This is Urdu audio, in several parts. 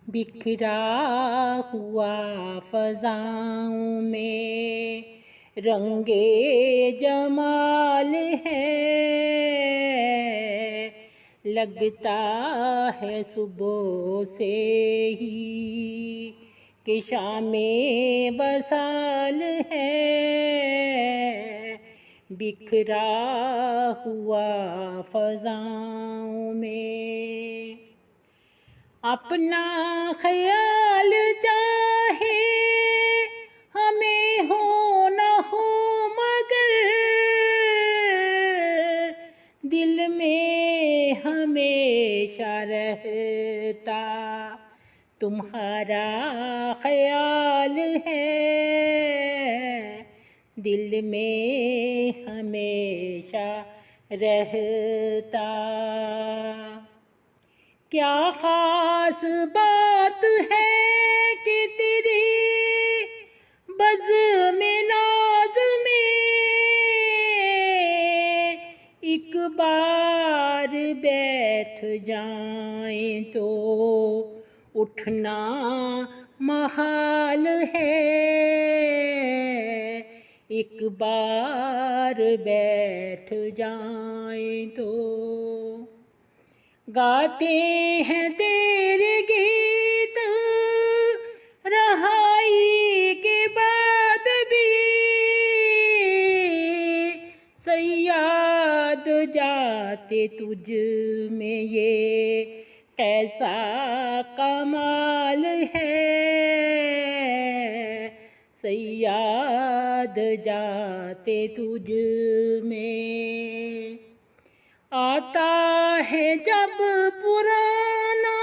بکھرا ہوا فضاؤں میں رنگ جمال ہے، لگتا ہے صبح سے ہی کہ شام وصال ہے، بکھرا ہوا فضاؤں میں اپنا خیال چاہے ہمیں ہو نہ ہو، مگر دل میں ہمیشہ رہتا تمہارا خیال ہے، دل میں ہمیشہ رہتا۔ کیا خاص بات ہے کہ تیری بزم ناز میں ایک بار بیٹھ جائیں تو اٹھنا محال ہے، ایک بار بیٹھ جائیں تو گاتے ہیں تیرے گیت رہائی کے بعد بھی، صیاد جاتے تجھ میں یہ کیسا کمال ہے، صیاد جاتے تجھ میں آتا ہے جب پرانا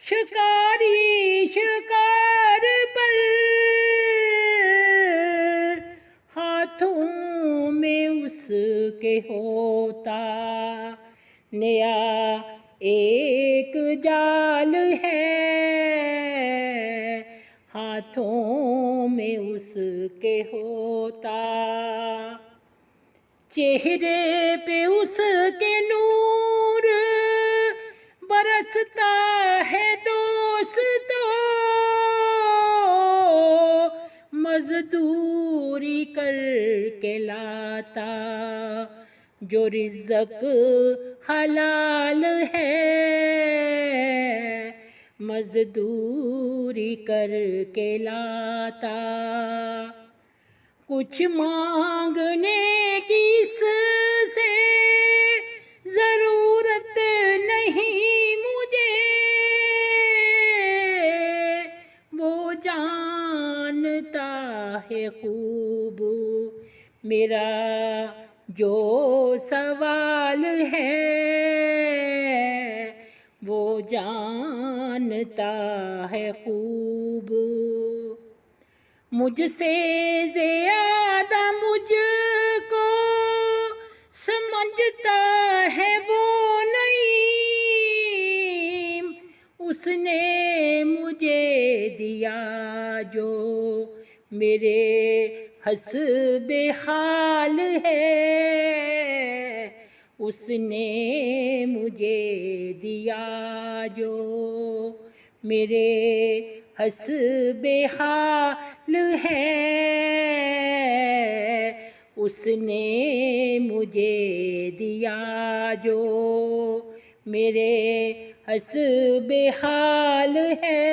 شکاری شکار پر، ہاتھوں میں اس کے ہوتا نیا ایک جال ہے، ہاتھوں میں اس کے ہوتا چہرے پہ اس کے نور برستا ہے دوستو، مزدوری کر کے لاتا جو رزق حلال ہے، مزدوری کر کے لاتا کچھ مانگنے کی اس سے ضرورت نہیں مجھے، وہ جانتا ہے خوب میرا جو سوال ہے، وہ جانتا ہے خوب مجھ سے زیادہ مجھ کو سمجھتا ہے وہ نعیم، اس نے مجھے دیا جو میرے حسب حال ہے، اس نے مجھے دیا جو میرے حسب حال ہے، اس نے مجھے دیا جو میرے حسب حال ہے۔